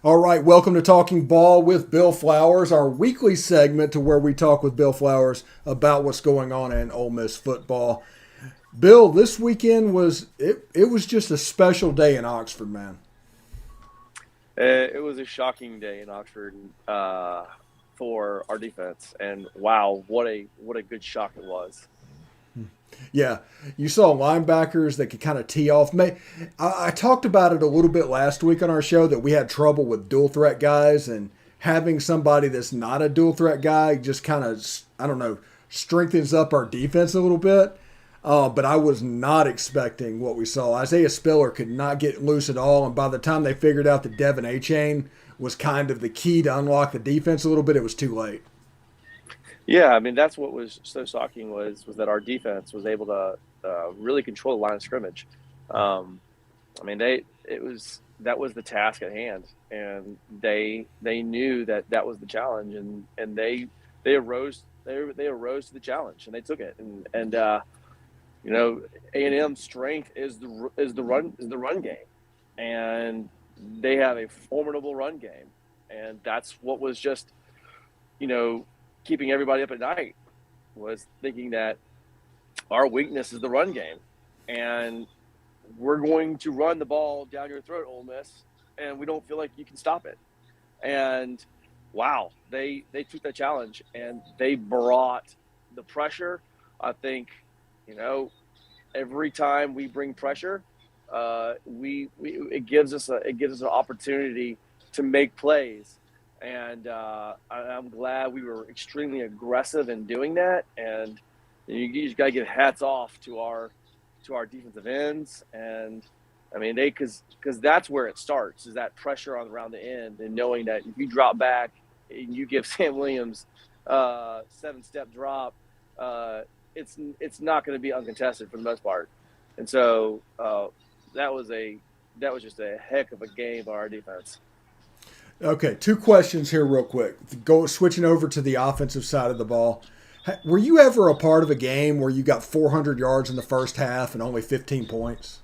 All right, welcome to Talking Ball with Bill Flowers, our weekly segment to where we talk with Bill Flowers about what's going on in Ole Miss football. Bill, this weekend it was just a special day in Oxford, man. It was a shocking day in Oxford for our defense, and wow, what a good shock it was. Yeah, you saw linebackers that could kind of tee off. I talked about it a little bit last week on our show that we had trouble with dual threat guys, and having somebody that's not a dual threat guy just kind of, I don't know, strengthens up our defense a little bit. But I was not expecting what we saw. Isaiah Spiller could not get loose at all, and by the time they figured out that Devin A-Chain was kind of the key to unlock the defense a little bit, it was too late. Yeah, I mean that's what was so shocking was that our defense was able to really control the line of scrimmage. Um, I mean it was that was the task at hand, and they knew that that was the challenge, and they arose they arose to the challenge and they took it, and you know, A&M's strength is the run game, and they have a formidable run game, and that's what was just you know keeping everybody up at night, was thinking that our weakness is the run game, and we're going to run the ball down your throat, Ole Miss, and we don't feel like you can stop it. And wow, they took that challenge and they brought the pressure. I think, you know, every time we bring pressure, we it gives us an opportunity to make plays, and I'm glad we were extremely aggressive in doing that. And you just got to give hats off to our defensive ends, and I mean because that's where it starts, is that pressure on around the end, and knowing that if you drop back and you give Sam Williams 7-step drop, uh, it's not going to be uncontested for the most part. And so that was a that was just a heck of a game by our defense. Okay, two questions here, real quick. Go switching over to the offensive side of the ball. Were you ever a part of a game where you got 400 yards in the first half and only 15 points?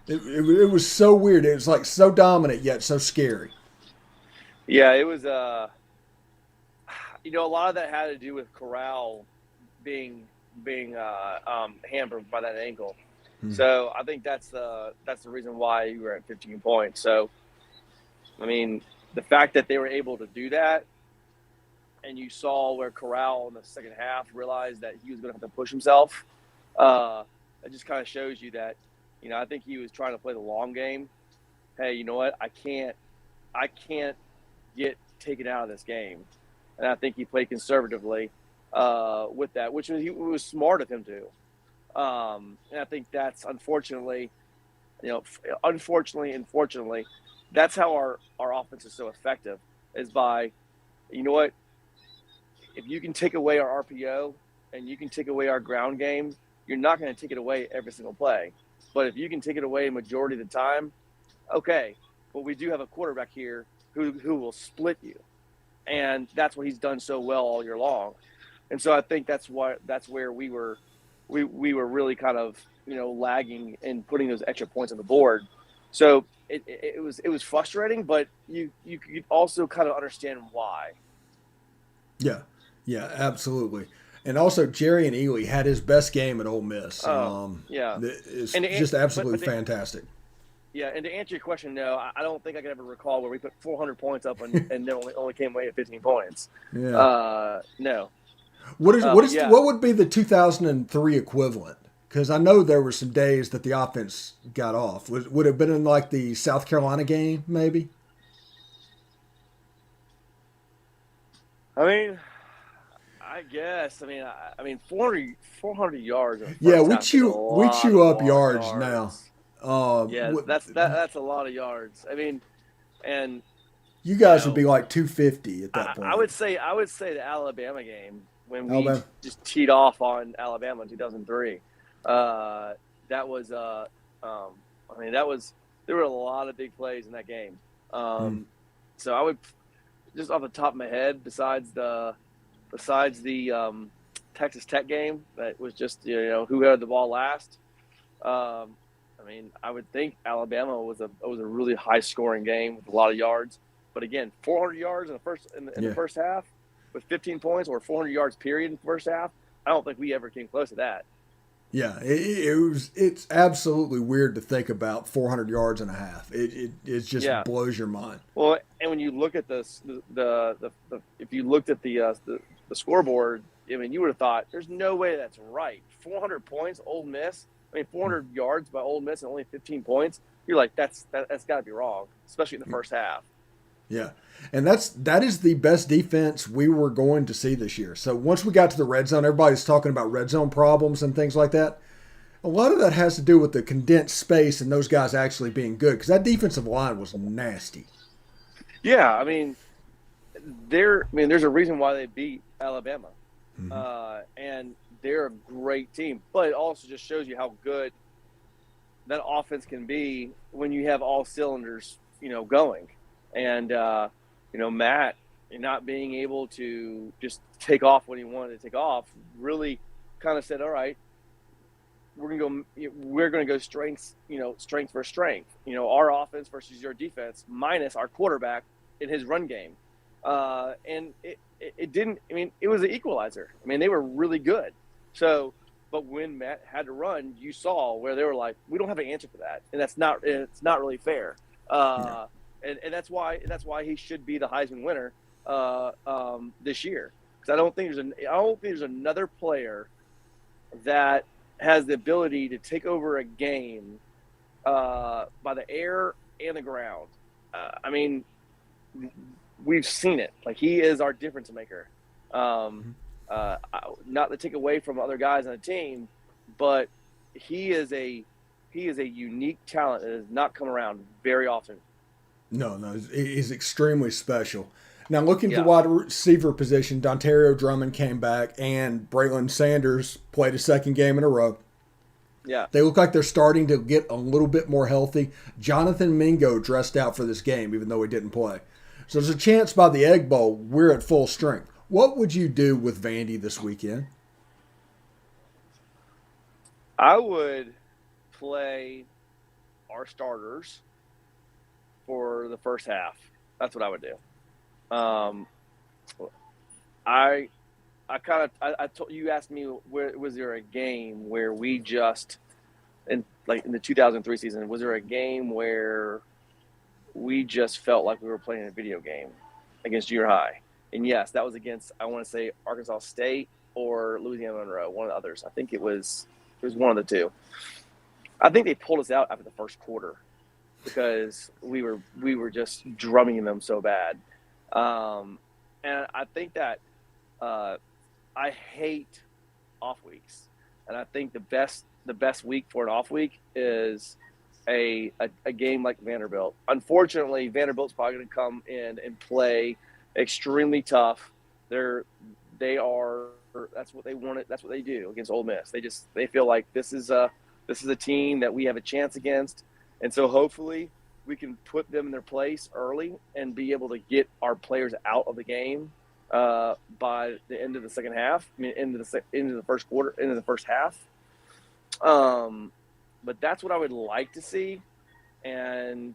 It was so weird. It was like so dominant yet so scary. Yeah, it was a lot of that had to do with Corral being hampered by that ankle. Hmm. So I think that's the reason why you were at 15 points. So I mean, the fact that they were able to do that, and you saw where Corral in the second half realized that he was going to have to push himself, it just kind of shows you that, I think he was trying to play the long game. Hey, you know what? I can't get taken out of this game, and I think he played conservatively with that, which was smart of him to. And I think that's unfortunately and fortunately, that's how our offense is so effective, is by, you know what, if you can take away our RPO and you can take away our ground game, you're not going to take it away every single play. But if you can take it away a majority of the time, okay. But we do have a quarterback here who will split you, and that's what he's done so well all year long. And so I think that's where we were really kind of lagging in putting those extra points on the board. So it was frustrating, but you could also kind of understand why. Yeah, yeah, absolutely. And also, Jerry and Ely had his best game at Ole Miss. Oh yeah, It's and just absolutely but fantastic. yeah, and to answer your question, no, I don't think I can ever recall where we put 400 points up and then only came away at 15 points. Yeah. No, What but is yeah, what would be the 2003 equivalent? Because I know there were some days that the offense got off. Would it have been in like the South Carolina game, maybe? I mean, I guess. I mean, 400 yards in the Yeah, first half is a we lot chew of up yards now. yards. Yeah, What that's a lot of yards. I mean, and you you guys would be know, like 250 at that point. I would say the Alabama game when we Alabama. just teed off on Alabama in 2003. That was I mean there were a lot of big plays in that game. Hmm. Um, so I would, just off the top of my head, besides the Texas Tech game that was just who had the ball last. I mean, I would think Alabama was a really high scoring game with a lot of yards. But again, 400 yards in the Yeah. first half with 15 points, or 400 yards period in the first half. I don't think we ever came close to that. Yeah, it's absolutely weird to think about 400 yards and a half. It just Yeah. blows your mind. Well, and when you look at if you looked at the scoreboard, I mean, you would have thought there's no way that's right. 400 points, Ole Miss. I mean, 400 yards by Ole Miss and only 15 points. You're like, that's got to be wrong, especially in the first half. Yeah. And that is the best defense we were going to see this year. So once we got to the red zone, everybody's talking about red zone problems and things like that. A lot of that has to do with the condensed space and those guys actually being good, because that defensive line was nasty. Yeah, I mean, there's a reason why they beat Alabama, and they're a great team. But it also just shows you how good that offense can be when you have all cylinders, going. And Matt not being able to just take off when he wanted to take off really kind of said, all right, we're gonna go strength for strength. Our offense versus your defense minus our quarterback in his run game, and it didn't. I mean, it was an equalizer. I mean, they were really good. So, but when Matt had to run, you saw where they were like, we don't have an answer for that, and it's not really fair. Yeah. And that's why he should be the Heisman winner this year, because I don't think there's another player that has the ability to take over a game by the air and the ground. I mean, we've seen it. Like, he is our difference maker. Not to take away from other guys on the team, but he is a unique talent that has not come around very often. No, he's extremely special. Now, looking at the Yeah. wide receiver position, Dontario Drummond came back, and Braylon Sanders played a second game in a row. Yeah. They look like they're starting to get a little bit more healthy. Jonathan Mingo dressed out for this game, even though he didn't play. So there's a chance by the Egg Bowl we're at full strength. What would you do with Vandy this weekend? I would play our starters for the first half. That's what I would do. I told you, asked me, where was there a game where we just in the 2003 season, was there a game where we just felt like we were playing a video game against junior high? And yes, that was against, I want to say, Arkansas State or Louisiana Monroe, one of the others. I think it was one of the two. I think they pulled us out after the first quarter because we were just drumming them so bad. And I think that I hate off weeks, and I think the best week for an off week is a game like Vanderbilt. Unfortunately, Vanderbilt's probably going to come in and play extremely tough. They are. That's what they wanted. That's what they do against Ole Miss. They feel like this is a team that we have a chance against, and so hopefully we can put them in their place early and be able to get our players out of the game by the end of the second half. I mean, into the first quarter, into the first half. But that's what I would like to see, and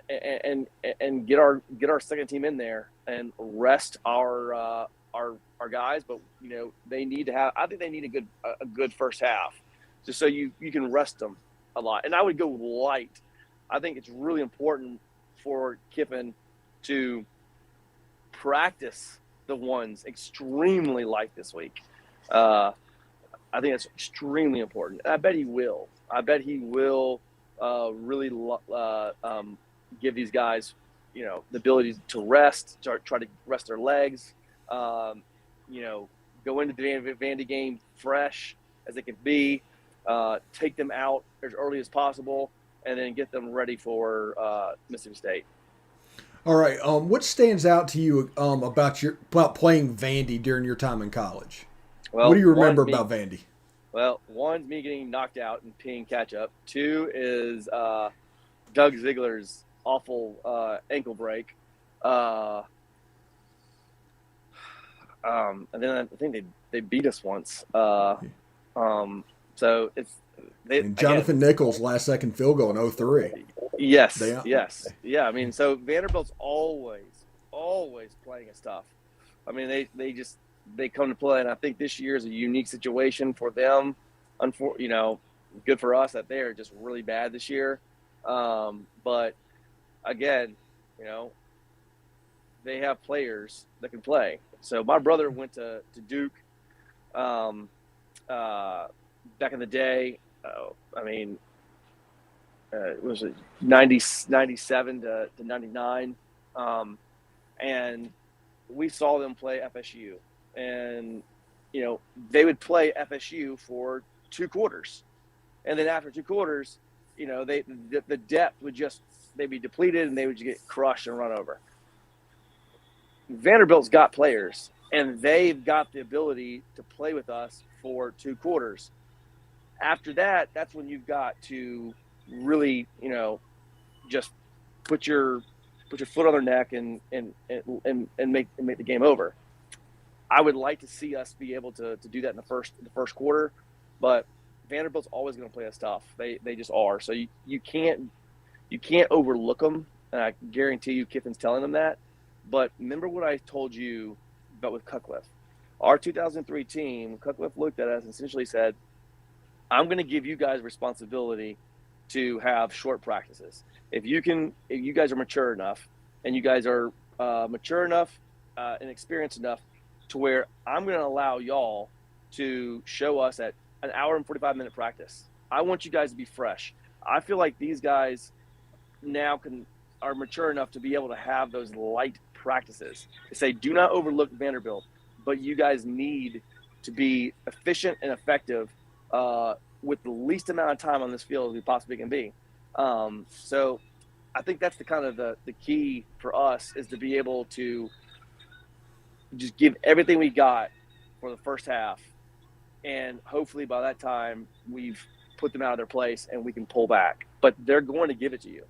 get our second team in there and rest our guys. But they need to have. I think they need a good first half, just so you can rest them a lot. And I would go light. I think it's really important for Kiffin to practice the ones extremely light this week. I think that's extremely important. I bet he will. I bet he will really give these guys, the ability to rest, try to rest their legs. Go into the Vandy game fresh as it can be. Take them out as early as possible, and then get them ready for Mississippi State. All right. What stands out to you about playing Vandy during your time in college? Well, what do you remember about Vandy? Well, one's me getting knocked out and peeing catch up. Two is Doug Ziegler's awful ankle break. And then I think they beat us once. So it's and Jonathan Nichols' last second field goal in 03. Yes, They yes, yeah. I mean, so Vanderbilt's always playing us tough. I mean, they come to play, and I think this year is a unique situation for them. Good for us that they are just really bad this year. But again, you know, they have players that can play. So my brother went to Duke um, uh, back in the day. I mean, it was 97 to 99. Um, and we saw them play FSU. And, they would play FSU for 2 quarters. And then after 2 quarters, the depth would just, they'd be depleted and they would just get crushed and run over. Vanderbilt's got players, and they've got the ability to play with us for 2 quarters. After that, that's when you've got to really, just put your foot on their neck and make the game over. I would like to see us be able to do that in the first quarter, but Vanderbilt's always going to play us tough. They just are. So you can't overlook them. And I guarantee you, Kiffin's telling them that. But remember what I told you about with Cutcliffe. Our 2003 team, Cutcliffe looked at us and essentially said, I'm going to give you guys responsibility to have short practices. If you guys are mature enough and you guys are mature enough and experienced enough to where I'm going to allow y'all to show us at an hour and 45-minute practice. I want you guys to be fresh. I feel like these guys now are mature enough to be able to have those light practices. They say, do not overlook Vanderbilt, but you guys need to be efficient and effective with the least amount of time on this field as we possibly can be. So I think that's the kind of the key for us, is to be able to just give everything we got for the first half. And hopefully by that time we've put them out of their place and we can pull back. But they're going to give it to you.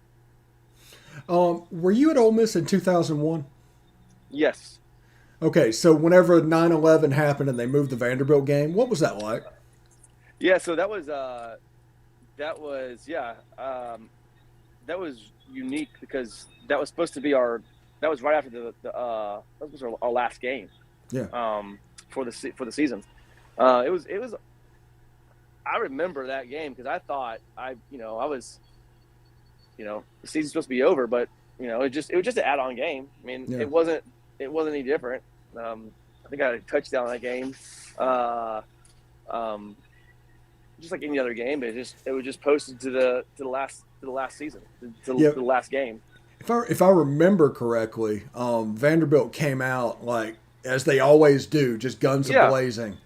Were you at Ole Miss in 2001? Yes. Okay, so whenever 9/11 happened and they moved the Vanderbilt game, what was that like? Yeah, so that was unique because that was supposed to be that was right after that was our last game. Yeah. For the season. It was I remember that game because I thought I was, the season's supposed to be over, but it was just an add-on game. I mean, Yeah. it wasn't any different. I think I had a touchdown in that game. Just like any other game, but it was just posted to the last season, to the last game. If I remember correctly, Vanderbilt came out like as they always do, just guns a Yeah. blazing,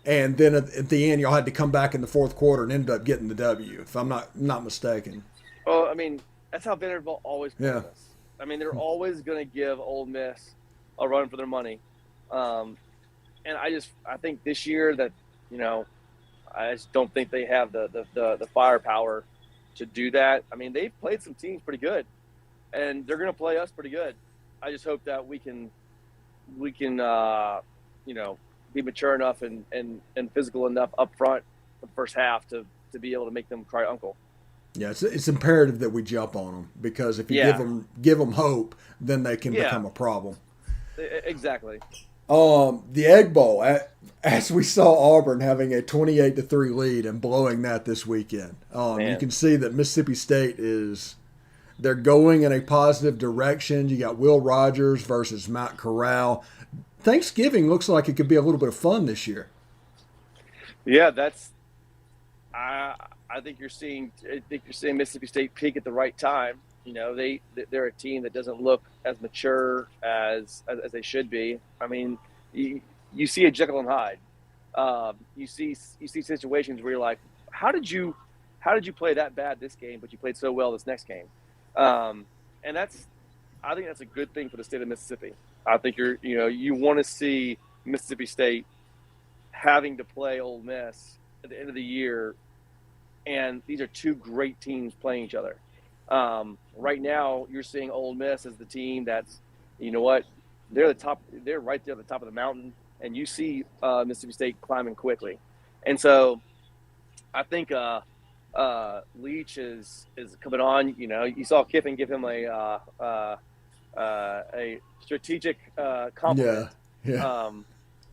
and then at the end, y'all had to come back in the fourth quarter and ended up getting the W. If I'm not mistaken. Well, I mean, that's how Vanderbilt always plays Yeah. us. I mean, they're always going to give Ole Miss a run for their money, and I think this year that I just don't think they have the firepower to do that. I mean, they've played some teams pretty good, and they're going to play us pretty good. I just hope that we can be mature enough and physical enough up front the first half to be able to make them cry uncle. Yeah, it's imperative that we jump on them because if you Yeah. give them hope, then they can Yeah. become a problem. Exactly. The Egg Bowl, as we saw Auburn having a 28-3 lead and blowing that this weekend. You Man. can see that Mississippi State they're going in a positive direction. You got Will Rogers versus Matt Corral. Thanksgiving looks like it could be a little bit of fun this year. Yeah, I think you're seeing Mississippi State peak at the right time. They're a team that doesn't look as mature as they should be. I mean, you see a Jekyll and Hyde. You see situations where you're like, how did you play that bad this game, but you played so well this next game? And I think that's a good thing for the state of Mississippi. I think you want to see Mississippi State having to play Ole Miss at the end of the year, and these are two great teams playing each other. Right now, you're seeing Ole Miss as the team that's, they're the top. They're right there at the top of the mountain, and you see Mississippi State climbing quickly. And so, I think Leach is coming on. You know, you saw Kiffin give him a strategic compliment. Yeah,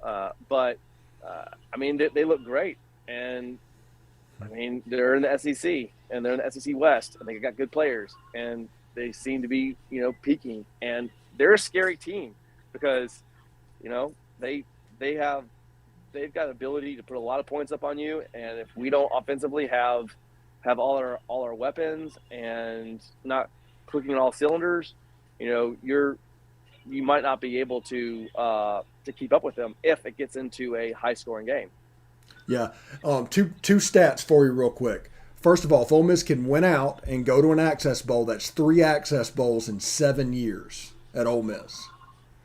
yeah, But I mean, they look great, and I mean, they're in the SEC and they're in the SEC West, and they got good players, and they seem to be, you know, peaking, and they're a scary team because, you know, they've got ability to put a lot of points up on you, and if we don't offensively have all our weapons and not clicking on all cylinders, you know, you might not be able to keep up with them if it gets into a high scoring game. yeah. Two stats for you real quick. First of all, if Ole Miss can win out and go to an Access Bowl, that's 3 Access Bowls in 7 years at Ole Miss.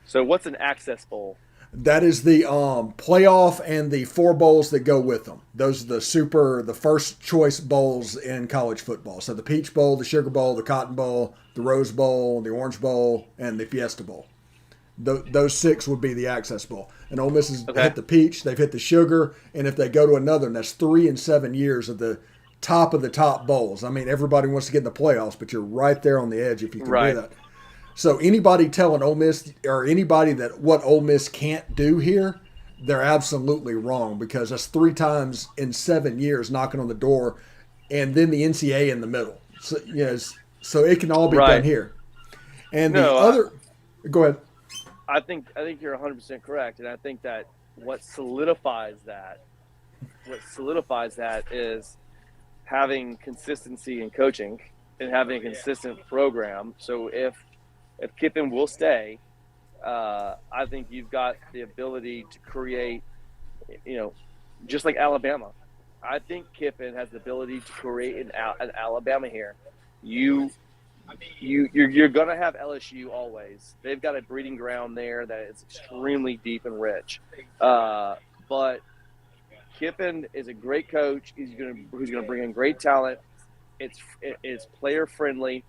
So what's an Access Bowl? That is the playoff and the 4 bowls that go with them. Those are the first choice bowls in college football. So the Peach Bowl, the Sugar Bowl, the Cotton Bowl, the Rose Bowl, the Orange Bowl, and the Fiesta Bowl. Those 6 would be the Access Bowl. And Ole Miss has Okay. hit the Peach, they've hit the Sugar, and if they go to another, and that's 3 in 7 years of the top bowls. I mean, everybody wants to get in the playoffs, but you're right there on the edge if you can Right. do that. So anybody telling Ole Miss or anybody that what Ole Miss can't do here, they're absolutely wrong because that's 3 times in 7 years knocking on the door, and then the NCAA in the middle. So yes, so it can all be done Right. here. And the No, other, go ahead. I think you're 100% correct, and I think that what solidifies that is having consistency in coaching and having a consistent program. So if Kiffin will stay, I think you've got the ability to create, you know, just like Alabama. I think Kiffin has the ability to create an Alabama here. You you're going to have LSU always. They've got a breeding ground there that is extremely deep and rich. But Kiffin is a great coach. He's going to bring in great talent. It's player friendly.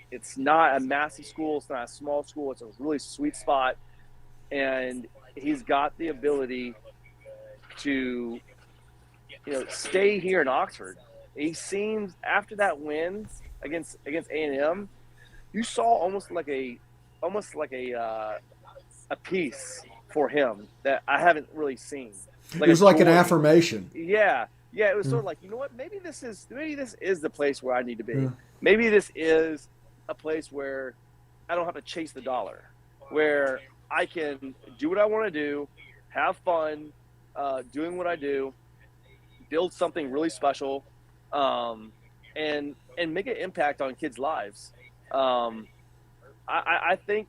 It's not a massive school. It's not a small school. It's a really sweet spot, and he's got the ability to, you know, stay here in Oxford. He seems after that win against A&M, you saw almost like a piece for him that I haven't really seen. It was like an affirmation. Yeah, yeah. It was sort of like, you know what? Maybe this is the place where I need to be. Yeah. Maybe this is a place where I don't have to chase the dollar, where I can do what I want to do, have fun, doing what I do, build something really special, and make an impact on kids' lives. I think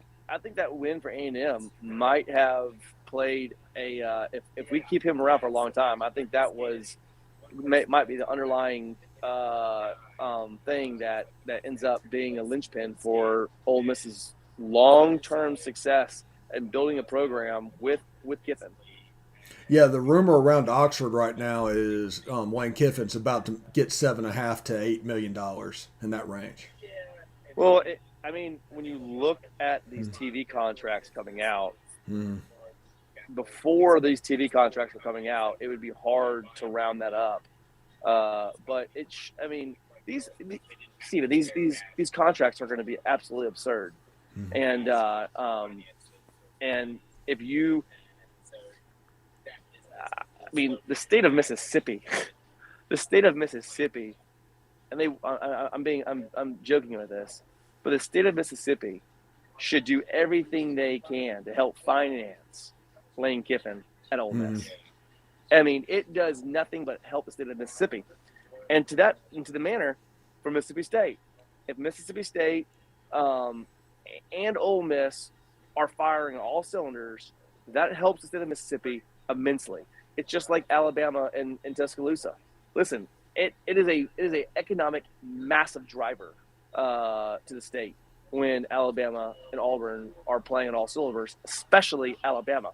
that win for A&M might have played a if we keep him around for a long time. I think that might be the underlying thing that ends up being a linchpin for Ole Miss's long-term success and building a program with Kiffin. Yeah, the rumor around Oxford right now is Lane Kiffin's about to get $7.5 to $8 million in that range. Well, I mean, when you look at these TV contracts coming out, before these TV contracts were coming out, it would be hard to round that up. But I mean, these contracts are going to be absolutely absurd, and if you, I mean, the state of Mississippi, and I'm joking with this, but the state of Mississippi should do everything they can to help finance Lane Kiffin at Ole Miss. I mean, it does nothing but help the state of Mississippi, and to the manner for Mississippi State. If Mississippi State and Ole Miss are firing on all cylinders, that helps the state of Mississippi immensely. It's just like Alabama and Tuscaloosa. Listen, it is a economic massive driver to the state when Alabama and Auburn are playing on all cylinders, especially Alabama.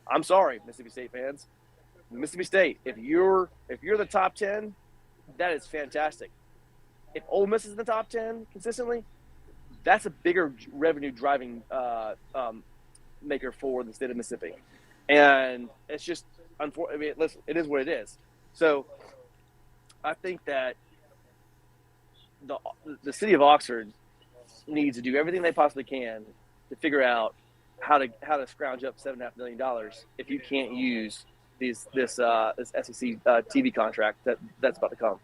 I'm sorry, Mississippi State fans. Mississippi State, if you're the top 10, that is fantastic. If Ole Miss is in the top 10 consistently, that's a bigger revenue driving maker for the state of Mississippi. And it's just unfortunate. I mean, listen, it is what it is. So I think that the city of Oxford needs to do everything they possibly can to figure out how to scrounge up $7.5 million if you can't use this SEC TV contract that's about to come.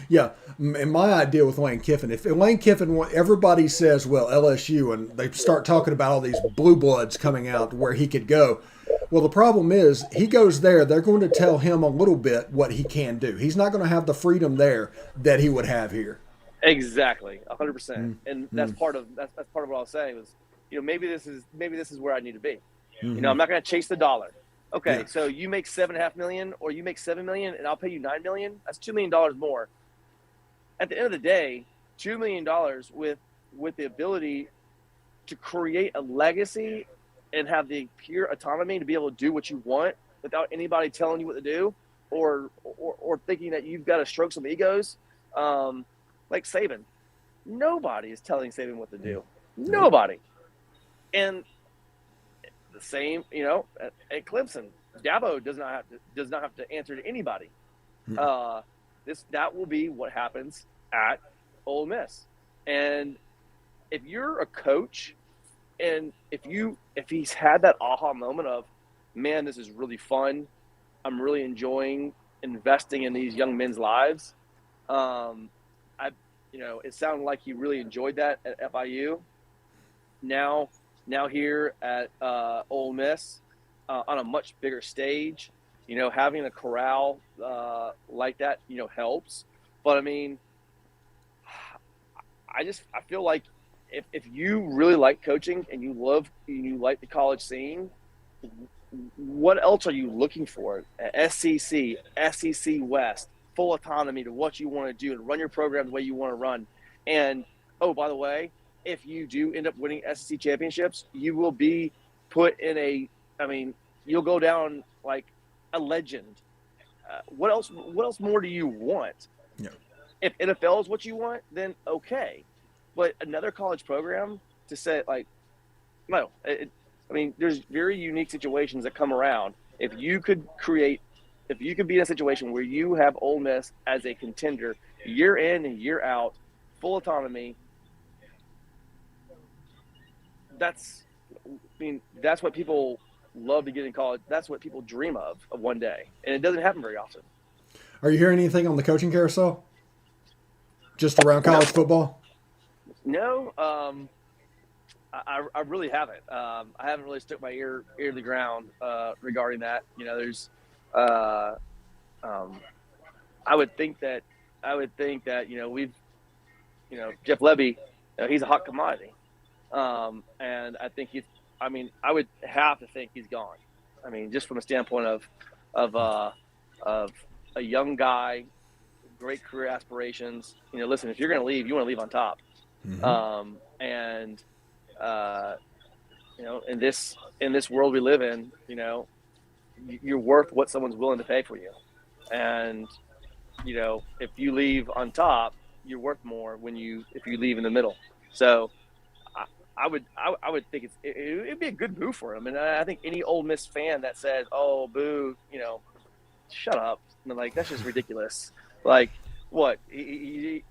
Yeah, and my idea with Lane Kiffin, if Lane Kiffin, everybody says, well, LSU, and they start talking about all these blue bloods coming out where he could go. Well, the problem is he goes there, they're going to tell him a little bit what he can do. He's not going to have the freedom there that he would have here. Exactly, 100%. And Mm-hmm. that's part of what I was saying was, maybe this is where I need to be. Mm-hmm. I'm not going to chase the dollar. Okay, Yeah. so you make $7.5 million, or you make $7 million, and I'll pay you $9 million. That's $2 million more. At the end of the day, $2 million with the ability to create a legacy and have the pure autonomy to be able to do what you want without anybody telling you what to do, or thinking that you've got to stroke some egos. Like Saban, nobody is telling Saban what to do. Nobody. And the same, at Clemson, Dabo does not have to answer to anybody. That will be what happens at Ole Miss. And if you're a coach, and if he's had that aha moment of, man, this is really fun, I'm really enjoying investing in these young men's lives. It sounded like he really enjoyed that at FIU. Now here at Ole Miss, on a much bigger stage, having a corral like that, helps. But I mean, I feel like if you really like coaching and you like the college scene, what else are you looking for? SEC West, full autonomy to what you want to do and run your program the way you want to run. And, oh, by the way, if you do end up winning SEC championships, you will be put in you'll go down like a legend. What else more do you want? Yeah. If NFL is what you want, then okay. But another college program to say, like, no. There's very unique situations that come around. If you could be in a situation where you have Ole Miss as a contender year in and year out, full autonomy, that's what people love to get in college. That's what people dream of one day. And it doesn't happen very often. Are you hearing anything on the coaching carousel? Just around college football? No, I really haven't. I haven't really stuck my ear to the ground regarding that. There's, I would think that we've, Jeff Lebby, he's a hot commodity, and I think I would have to think he's gone. Just from a standpoint of a young guy, great career aspirations. Listen, if you're going to leave, you want to leave on top. Mm-hmm. In this world we live in, you're worth what someone's willing to pay for you. And, if you leave on top, you're worth more if you leave in the middle. So I would think it'd be a good move for him. And I think any Ole Miss fan that says, oh, boo, shut up. That's just ridiculous. Like, what? He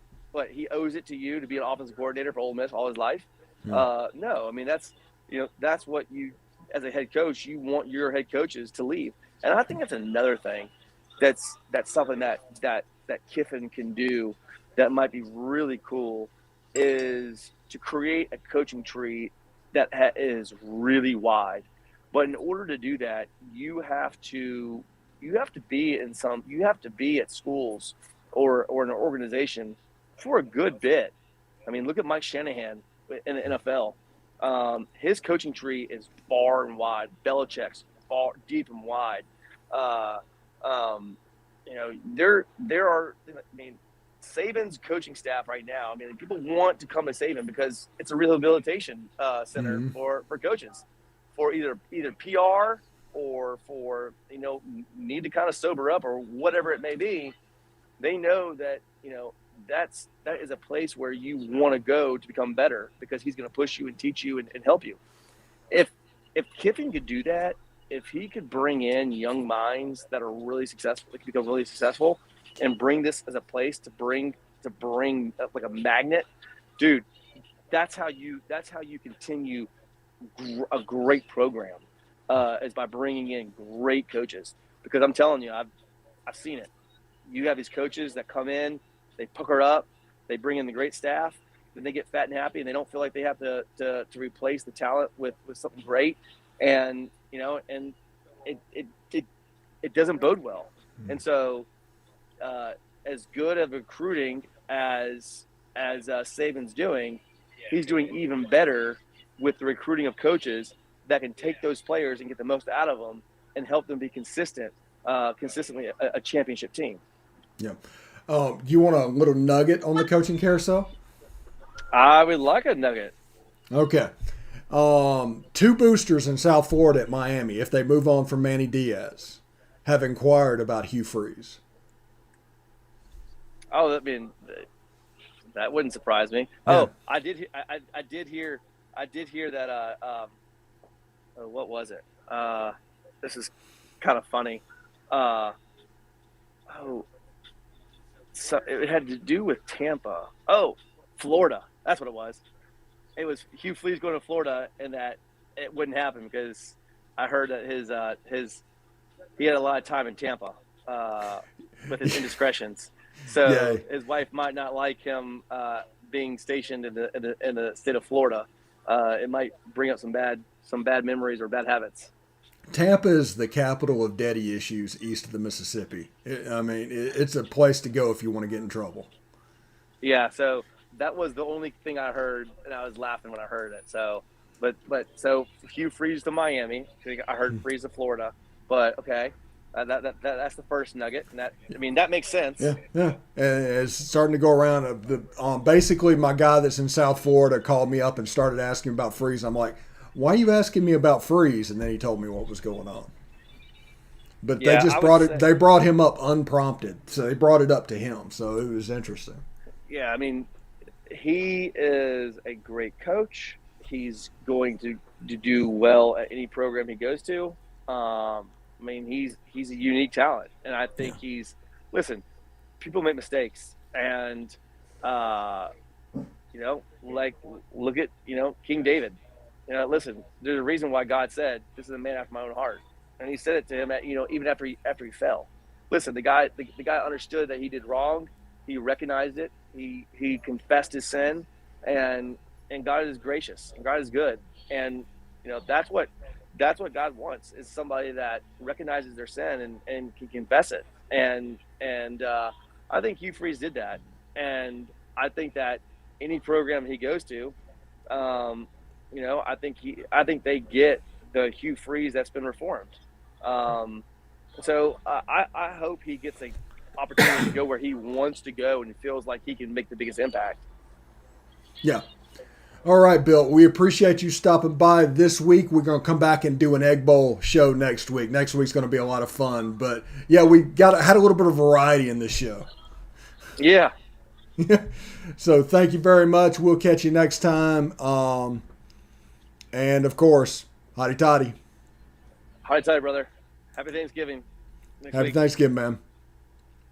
owes it to you to be an offensive coordinator for Ole Miss all his life? No. That's what you, as a head coach, you want your head coaches to leave. And I think that's another thing that's something that Kiffin can do that might be really cool, is to create a coaching tree that is really wide. But in order to do that, you have to be at schools or an organization for a good bit. Look at Mike Shanahan in the NFL. His coaching tree is far and wide. Belichick's far, deep and wide. There are. Saban's coaching staff right now. People want to come to Saban because it's a rehabilitation center for coaches, for either PR or for need to kind of sober up or whatever it may be. They know that that is a place where you want to go to become better, because he's going to push you and teach you and help you. If Kiffin could do that, if he could bring in young minds that are really successful, that could become really successful, and bring this as a place to bring like a magnet, dude. That's how you continue a great program, is by bringing in great coaches. Because I'm telling you, I've seen it. You have these coaches that come in, they pucker up, they bring in the great staff, then they get fat and happy, and they don't feel like they have to replace the talent with something great, and and it doesn't bode well. And so, as good of recruiting as Saban's doing, he's doing even better with the recruiting of coaches that can take those players and get the most out of them and help them be consistently a championship team. Yeah. You want a little nugget on the coaching carousel? I would like a nugget. Okay. Two boosters in South Florida at Miami, if they move on from Manny Diaz, have inquired about Hugh Freeze. Oh, I mean, that wouldn't surprise me. Yeah. Oh, I did hear that. What was it? This is kind of funny. So it had to do with Tampa. Oh, Florida. That's what it was. It was Hugh Freeze going to Florida, and that it wouldn't happen because I heard that he had a lot of time in Tampa with his indiscretions. So his wife might not like him being stationed in the state of Florida. It might bring up some bad memories or bad habits. Tampa is the capital of daddy issues east of the Mississippi. It's a place to go if you want to get in trouble. Yeah, so that was the only thing I heard, and I was laughing when I heard it. So, but so Hugh Freeze to Miami. I heard Freeze to Florida. But okay, that's the first nugget, and that makes sense. Yeah. And it's starting to go around. Basically, my guy that's in South Florida called me up and started asking about Freeze. I'm like, why are you asking me about Freeze? And then he told me what was going on. But they just they brought him up unprompted. So they brought it up to him. So it was interesting. Yeah, I mean, he is a great coach. He's going to do well at any program he goes to. He's a unique talent. And I think listen, people make mistakes. And, like, look at, King David. Listen, there's a reason why God said, "This is a man after my own heart," and He said it to him even after he fell. Listen, the guy understood that he did wrong. He recognized it. He confessed his sin, and God is gracious and God is good, and that's what God wants, is somebody that recognizes their sin and can confess it. And I think Hugh Freeze did that, and I think that any program he goes to. I think they get the Hugh Freeze that's been reformed. So I hope he gets an opportunity to go where he wants to go and he feels like he can make the biggest impact. Yeah. All right, Bill. We appreciate you stopping by this week. We're going to come back and do an Egg Bowl show next week. Next week's going to be a lot of fun. But yeah, we had a little bit of variety in this show. Yeah. So thank you very much. We'll catch you next time. And, of course, hotty toddy. Hotty toddy, brother. Happy Thanksgiving. Happy Thanksgiving, man.